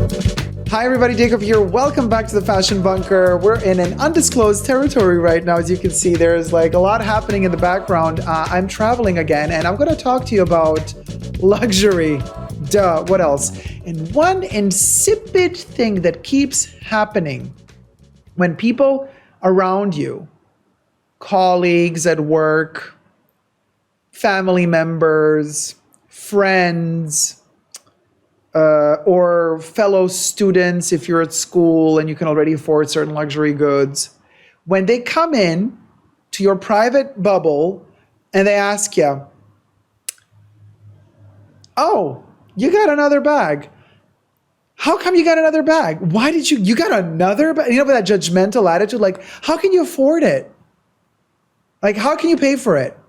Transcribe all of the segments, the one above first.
Hi everybody, Dacob here. Welcome back to the Fashion Bunker. We're in an undisclosed territory right now. As you can see, there's like a lot happening in the background. I'm traveling again and I'm going to talk to you about luxury. Duh, what else? And one insipid thing that keeps happening when people around you, colleagues at work, family members, friends, or fellow students, if you're at school and you can already afford certain luxury goods, when they come in to your private bubble and they ask you, oh, you got another bag. How come you got another bag? Why did you got another bag? You know, with that judgmental attitude, like, how can you afford it? Like, how can you pay for it?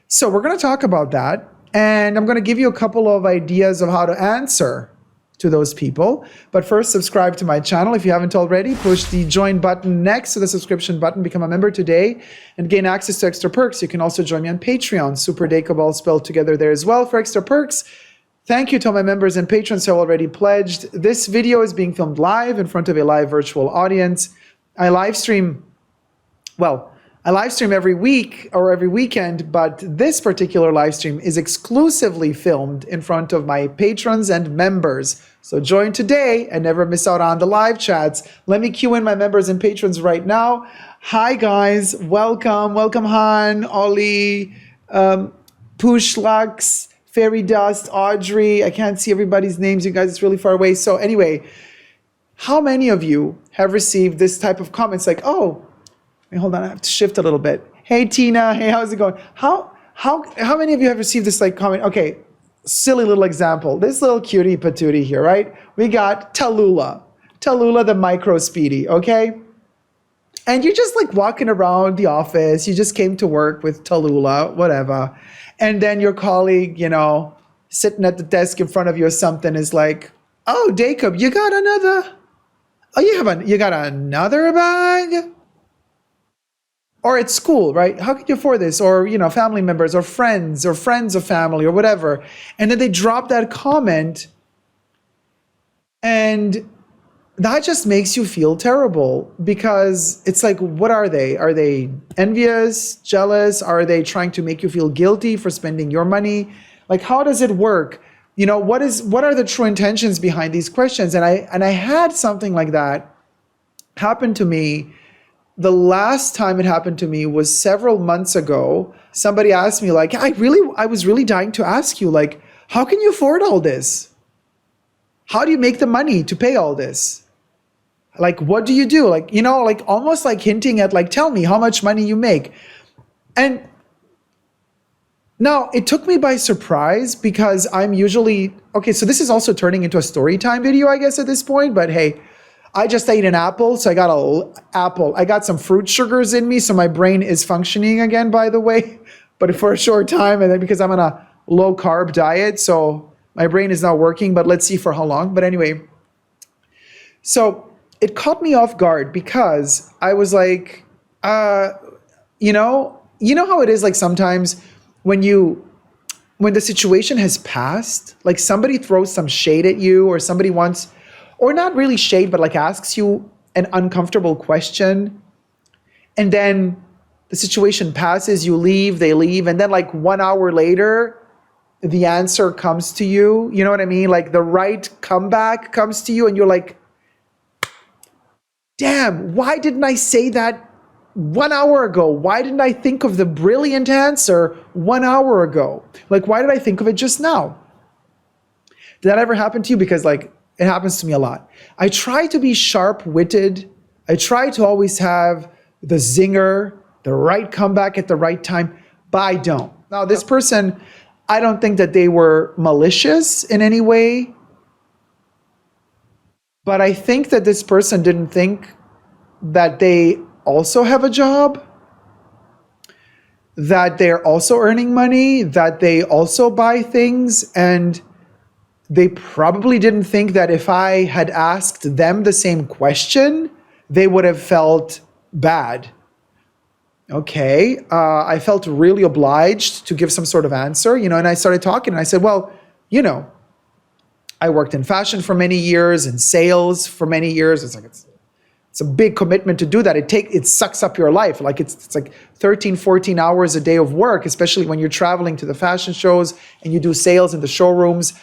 So we're going to talk about that. And I'm going to give you a couple of ideas of how to answer to those people. But first, subscribe to my channel. If you haven't already, push the join button next to the subscription button. Become a member today and gain access to extra perks. You can also join me on Patreon, superdacob, all spelled together there as well for extra perks. Thank you to all my members and patrons who have already pledged. This video is being filmed live in front of a live virtual audience. I live stream every week or every weekend, but this particular live stream is exclusively filmed in front of my patrons and members. So join today and never miss out on the live chats. Let me cue in my members and patrons right now. Hi guys, welcome. Welcome Han, Ollie, Pushlux, Fairy Dust, Audrey. I can't see everybody's names, you guys, it's really far away. So anyway, how many of you have received this type of comments like, oh, hold on, I have to shift a little bit. Hey Tina, hey, how's it going? How many of you have received this like comment? Okay, silly little example. This little cutie patootie here, right? We got Tallulah the micro speedy, okay? And you're just like walking around the office. You just came to work with Tallulah, whatever. And then your colleague, you know, sitting at the desk in front of you or something is like, oh, Dacob, you got another bag? Or at school, right? How can you afford this? Or, you know, family members or friends of family or whatever. And then they drop that comment and that just makes you feel terrible because it's like, what are they? Are they envious, jealous? Are they trying to make you feel guilty for spending your money? Like, how does it work? You know, what are the true intentions behind these questions? And I had something like that happen to me. The last time it happened to me was several months ago. Somebody asked me like, I was really dying to ask you, like, how can you afford all this? How do you make the money to pay all this? Like, what do you do? Like, you know, like almost like hinting at like, tell me how much money you make. And now it took me by surprise because I'm usually, okay, so this is also turning into a story time video, I guess, at this point, but hey, I just ate an apple, so I got an apple. I got some fruit sugars in me, so my brain is functioning again, by the way, but for a short time, and then because I'm on a low carb diet, so my brain is not working, but let's see for how long. But anyway, so it caught me off guard because I was like, you know how it is like sometimes when the situation has passed, like somebody throws some shade at you or somebody wants, or not really shade, but like asks you an uncomfortable question. And then the situation passes, you leave, they leave. And then like 1 hour later, the answer comes to you. You know what I mean? Like the right comeback comes to you and you're like, damn, why didn't I say that 1 hour ago? Why didn't I think of the brilliant answer 1 hour ago? Like, why did I think of it just now? Did that ever happen to you? Because like, it happens to me a lot. I try to be sharp-witted. I try to always have the zinger, the right comeback at the right time, but I don't. Now, this person, I don't think that they were malicious in any way, but I think that this person didn't think that they also have a job, that they're also earning money, that they also buy things, and they probably didn't think that if I had asked them the same question, they would have felt bad. Okay, I felt really obliged to give some sort of answer, you know, and I started talking and I said, well, you know, I worked in fashion for many years, in sales for many years. It's a big commitment to do that. It sucks up your life. Like it's like 13, 14 hours a day of work, especially when you're traveling to the fashion shows and you do sales in the showrooms,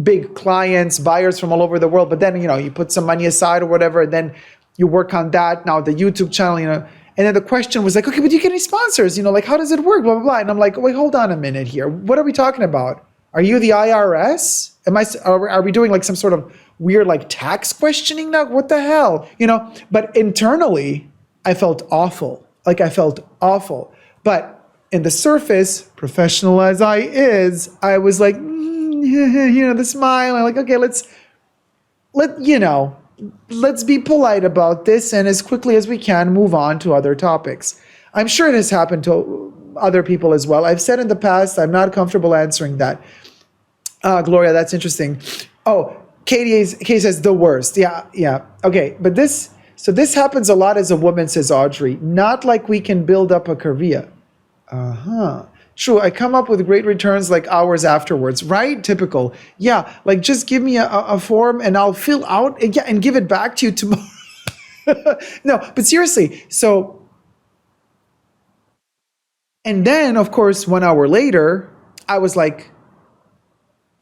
big clients, buyers from all over the world. But then, you put some money aside or whatever, and then you work on that. Now the YouTube channel, and then the question was like, okay, but do you get any sponsors? Like, how does it work? Blah, blah, blah. And I'm like, wait, hold on a minute here. What are we talking about? Are you the IRS? Are we doing like some sort of weird like tax questioning now? What the hell? But internally, I felt awful. Like I felt awful. But in the surface, professional as I was like, the smile. I'm like, okay, let's be polite about this and as quickly as we can move on to other topics. I'm sure it has happened to other people as well. I've said in the past, I'm not comfortable answering that. Gloria, that's interesting. Oh, Katie says the worst. Yeah. Okay, but this happens a lot as a woman, says Audrey. Not like we can build up a career. True, I come up with great returns like hours afterwards, right? Typical. Yeah, like just give me a form and I'll fill out and give it back to you tomorrow. No, but seriously. So, and then of course, 1 hour later, I was like,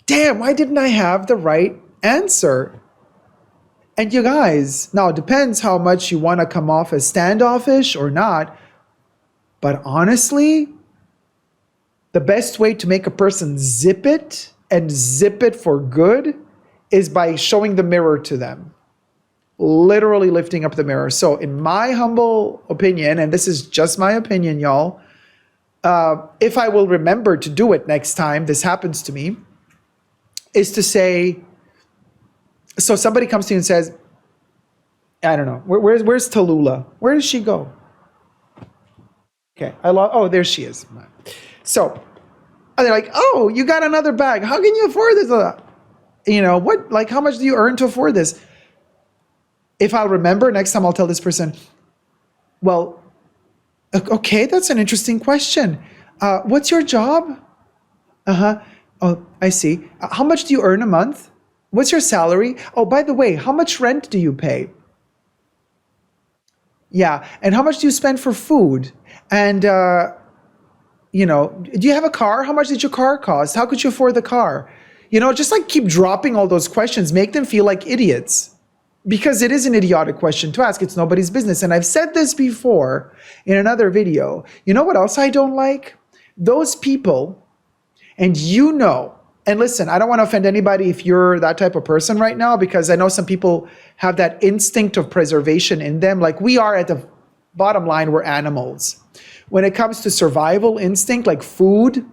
damn, why didn't I have the right answer? And you guys, now it depends how much you want to come off as standoffish or not. But honestly, the best way to make a person zip it and zip it for good is by showing the mirror to them. Literally lifting up the mirror. So in my humble opinion, and this is just my opinion, y'all, if I will remember to do it next time this happens to me, is to say, so somebody comes to you and says, I don't know, where's Tallulah? Where does she go? Okay, oh, there she is. So, and they're like, oh, you got another bag. How can you afford this? What, like, how much do you earn to afford this? If I'll remember, next time I'll tell this person, well, okay, that's an interesting question. What's your job? Oh, I see. How much do you earn a month? What's your salary? Oh, by the way, how much rent do you pay? Yeah, and how much do you spend for food? And, do you have a car? How much did your car cost? How could you afford the car? Just like keep dropping all those questions, make them feel like idiots. Because it is an idiotic question to ask. It's nobody's business. And I've said this before in another video. You know what else I don't like? Those people, and and listen, I don't want to offend anybody if you're that type of person right now, because I know some people have that instinct of preservation in them. Like we are at the bottom line, we're animals. When it comes to survival instinct, like food,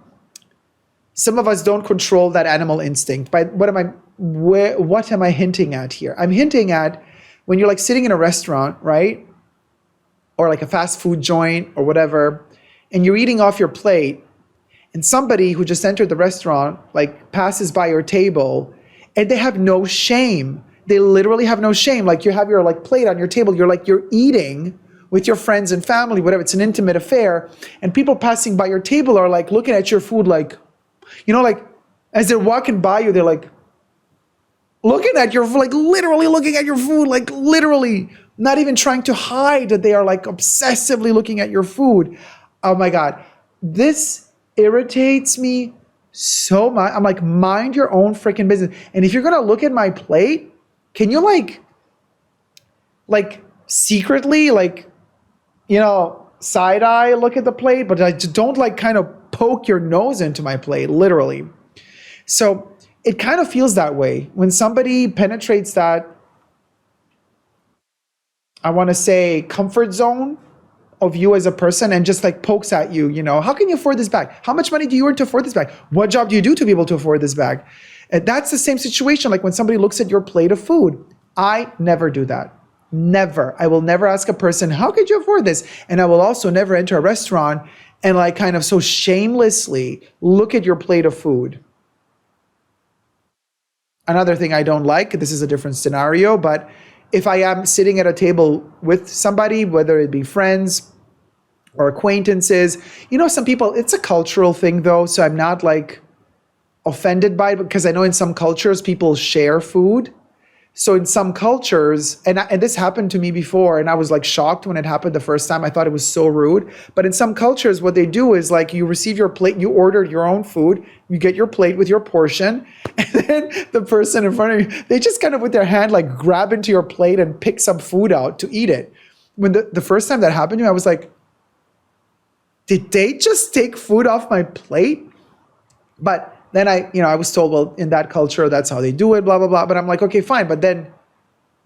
some of us don't control that animal instinct. But what am I hinting at here? I'm hinting at when you're like sitting in a restaurant, right? Or like a fast food joint or whatever, and you're eating off your plate, and somebody who just entered the restaurant like passes by your table and they have no shame. They literally have no shame. Like you have your like plate on your table, you're eating with your friends and family, whatever, it's an intimate affair, and people passing by your table are like looking at your food like, like as they're walking by you, they're like looking at your, like literally looking at your food, like literally not even trying to hide that they are like obsessively looking at your food. Oh my God, this irritates me so much. I'm like, mind your own freaking business. And if you're gonna look at my plate, can you like secretly, like, side eye look at the plate, but I don't like kind of poke your nose into my plate, literally. So it kind of feels that way when somebody penetrates that, I want to say, comfort zone of you as a person and just like pokes at you, how can you afford this bag? How much money do you earn to afford this bag? What job do you do to be able to afford this bag? And that's the same situation like when somebody looks at your plate of food. I never do that. Never. I will never ask a person, how could you afford this? And I will also never enter a restaurant and like kind of so shamelessly look at your plate of food. Another thing I don't like, this is a different scenario, but if I am sitting at a table with somebody, whether it be friends or acquaintances, some people, it's a cultural thing though, so I'm not like offended by it, because I know in some cultures people share food. So in some cultures, and this happened to me before, and I was like shocked when it happened the first time. I thought it was so rude. But in some cultures, what they do is like you receive your plate, you ordered your own food, you get your plate with your portion, and then the person in front of you, they just kind of with their hand like grab into your plate and pick some food out to eat it. When the first time that happened to me, I was like, did they just take food off my plate? But then I was told, well, in that culture, that's how they do it, blah, blah, blah. But I'm like, okay, fine. But then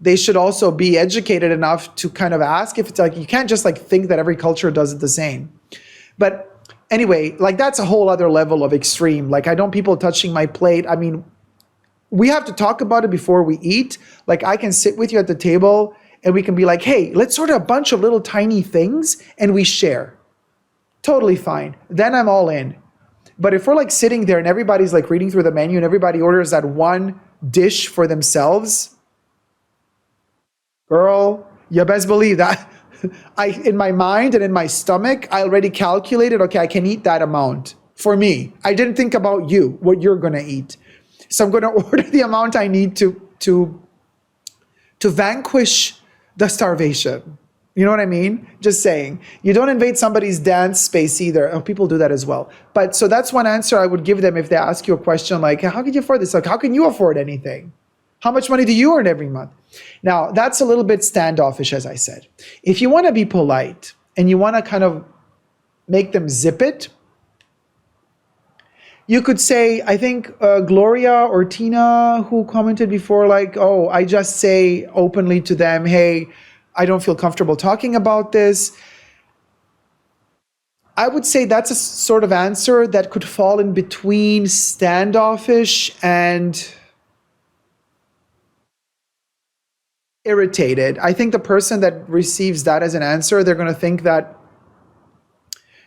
they should also be educated enough to kind of ask if it's like, you can't just like think that every culture does it the same. But anyway, like that's a whole other level of extreme. Like I don't people touching my plate. I mean, we have to talk about it before we eat. Like I can sit with you at the table and we can be like, hey, let's order a bunch of little tiny things and we share. Totally fine. Then I'm all in. But if we're like sitting there and everybody's like reading through the menu and everybody orders that one dish for themselves, girl, you best believe that in my mind and in my stomach, I already calculated, okay, I can eat that amount for me. I didn't think about you, what you're going to eat. So I'm going to order the amount I need to vanquish the starvation. You know what I mean? Just saying. You don't invade somebody's dance space either. Oh, people do that as well. But so that's one answer I would give them if they ask you a question like, how can you afford this? Like, how can you afford anything? How much money do you earn every month? Now, that's a little bit standoffish, as I said. If you want to be polite and you want to kind of make them zip it, you could say, I think Gloria or Tina, who commented before, like, oh, I just say openly to them, hey, I don't feel comfortable talking about this. I would say that's a sort of answer that could fall in between standoffish and irritated. I think the person that receives that as an answer, they're going to think that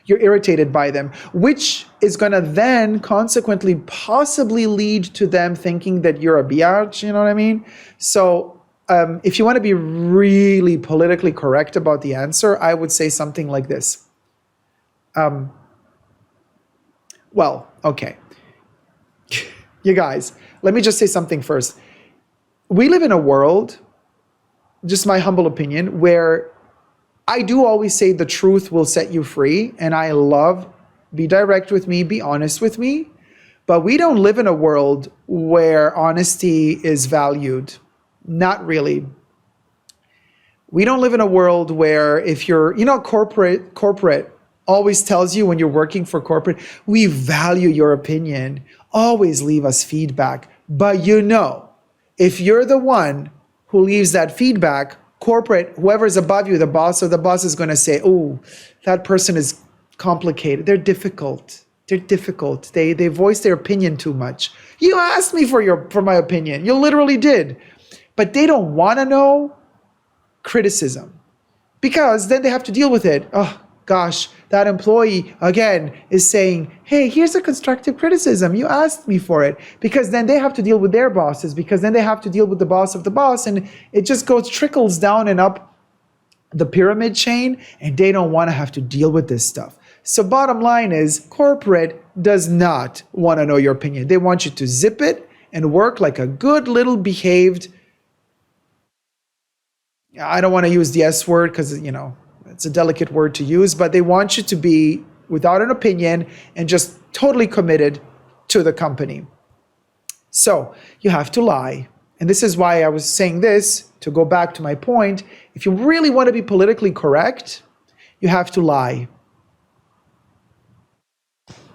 you're irritated by them, which is going to then consequently possibly lead to them thinking that you're a biatch, you know what I mean? So if you want to be really politically correct about the answer, I would say something like this. Well, okay. You guys, let me just say something first. We live in a world, just my humble opinion, where I do always say the truth will set you free. And I love, be direct with me, be honest with me. But we don't live in a world where honesty is valued. Not really. We don't live in a world where if you're, corporate always tells you when you're working for corporate, we value your opinion. Always leave us feedback. But if you're the one who leaves that feedback, corporate, whoever's above you, the boss is going to say, oh, that person is complicated. They're difficult. They voice their opinion too much. You asked me for my opinion. You literally did. But they don't want to know criticism because then they have to deal with it. Oh, gosh, that employee, again, is saying, hey, here's a constructive criticism. You asked me for it. Because then they have to deal with their bosses, because then they have to deal with the boss of the boss. And it just trickles down and up the pyramid chain, and they don't want to have to deal with this stuff. So bottom line is, corporate does not want to know your opinion. They want you to zip it and work like a good little behaved, I don't want to use the S word because, it's a delicate word to use, but they want you to be without an opinion and just totally committed to the company. So you have to lie. And this is why I was saying this, to go back to my point. If you really want to be politically correct, you have to lie.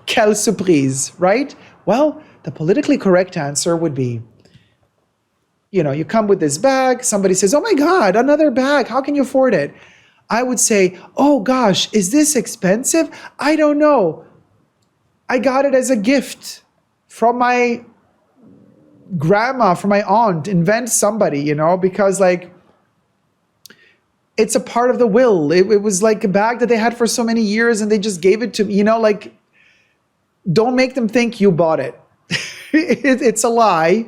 Quelle surprise, right? Well, the politically correct answer would be, you come with this bag, somebody says, oh my God, another bag, how can you afford it? I would say, oh gosh, is this expensive? I don't know. I got it as a gift from my grandma, from my aunt. Invent somebody, because it's a part of the will. It was like a bag that they had for so many years and they just gave it to me, don't make them think you bought it. It's a lie.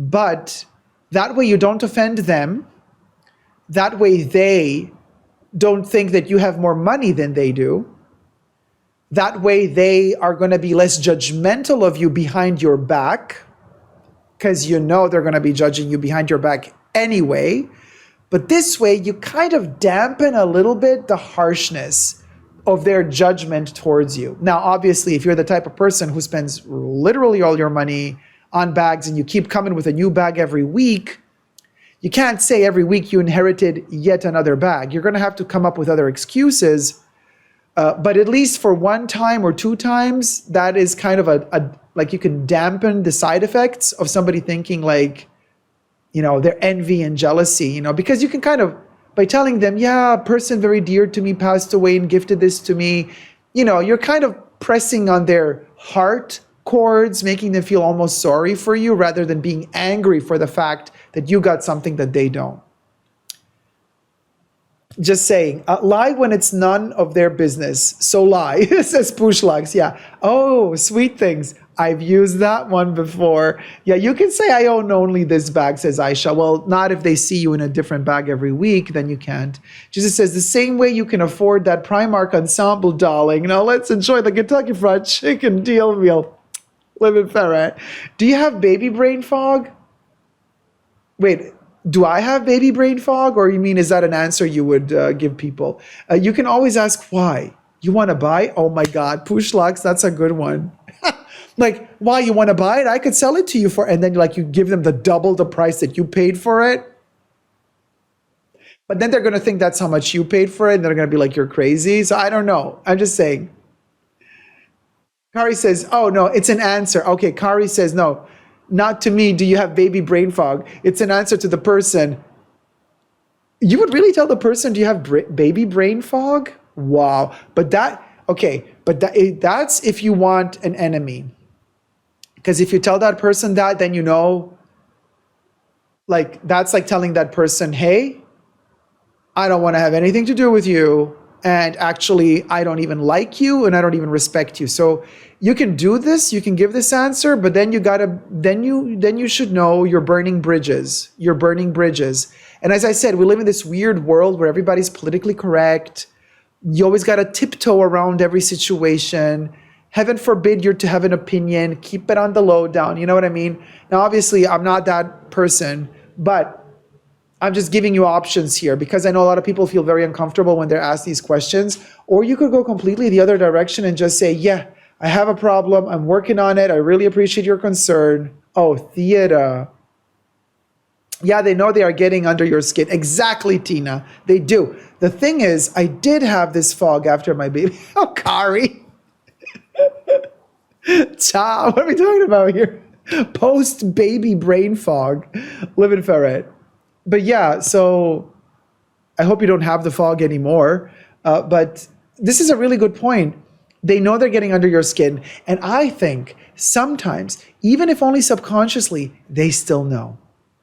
But that way you don't offend them. That way they don't think that you have more money than they do. That way they are going to be less judgmental of you behind your back, because you know they're going to be judging you behind your back anyway. But this way, you kind of dampen a little bit the harshness of their judgment towards you. Now, obviously, if you're the type of person who spends literally all your money on bags and you keep coming with a new bag every week, you can't say every week you inherited yet another bag. You're going to have to come up with other excuses. But at least for one time or two times, that is kind of like you can dampen the side effects of somebody thinking like, their envy and jealousy, because you can kind of, by telling them, yeah, a person very dear to me passed away and gifted this to me, you're kind of pressing on their heart chords, making them feel almost sorry for you rather than being angry for the fact that you got something that they don't. Just saying, lie when it's none of their business. So lie, says Pushlax. Yeah. Oh, sweet things. I've used that one before. Yeah, you can say I own only this bag, says Aisha. Well, not if they see you in a different bag every week, then you can't. Jesus says, the same way you can afford that Primark ensemble, darling. Now let's enjoy the Kentucky Fried Chicken deal meal. Live in Ferret. Do you have baby brain fog? Wait, do I have baby brain fog? Or you mean, is that an answer you would give people? You can always ask why. You want to buy? Oh my God, Pushlax, that's a good one. Like, why you want to buy it? I could sell it to you for, and then like you give them the double the price that you paid for it. But then they're going to think that's how much you paid for it. And they're going to be like, you're crazy. So I don't know. I'm just saying. Kari says, oh no, it's an answer. Okay, Kari says, no, not to me. Do you have baby brain fog? It's an answer to the person. You would really tell the person, do you have baby brain fog? Wow. But that's if you want an enemy. Because if you tell that person that, then like that's like telling that person, hey, I don't want to have anything to do with you. And actually, I don't even like you and I don't even respect you. So you can do this, you can give this answer, but then you should know you're burning bridges. You're burning bridges. And as I said, we live in this weird world where everybody's politically correct. You always got to tiptoe around every situation. Heaven forbid you're to have an opinion. Keep it on the low down. You know what I mean? Now, obviously, I'm not that person, but I'm just giving you options here because I know a lot of people feel very uncomfortable when they're asked these questions. Or you could go completely the other direction and just say, yeah, I have a problem. I'm working on it. I really appreciate your concern. Oh, theater. Yeah, they know they are getting under your skin. Exactly, Tina. They do. The thing is, I did have this fog after my baby. Oh, Kari. Cha, what are we talking about here? Post-baby brain fog. Live in Ferret. But yeah, so I hope you don't have the fog anymore. But this is a really good point. They know they're getting under your skin. And I think sometimes, even if only subconsciously, they still know.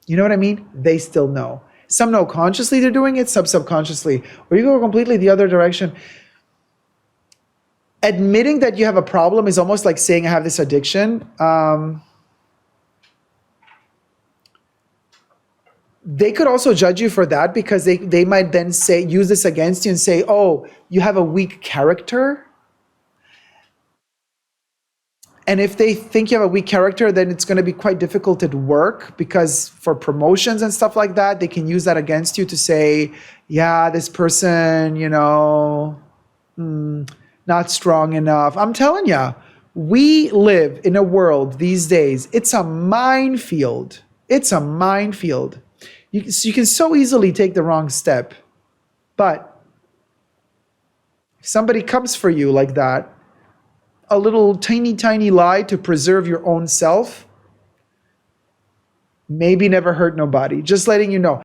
You know what I mean? They still know. Some know consciously they're doing it, some subconsciously. Or you go completely the other direction. Admitting that you have a problem is almost like saying I have this addiction. They could also judge you for that because they might then use this against you and say, oh, you have a weak character. And if they think you have a weak character, then it's going to be quite difficult at work because for promotions and stuff like that, they can use that against you to say, yeah, this person, not strong enough. I'm telling you, we live in a world these days. It's a minefield. It's a minefield. You can so easily take the wrong step. But if somebody comes for you like that, a little tiny lie to preserve your own self, maybe never hurt nobody. Just letting you know.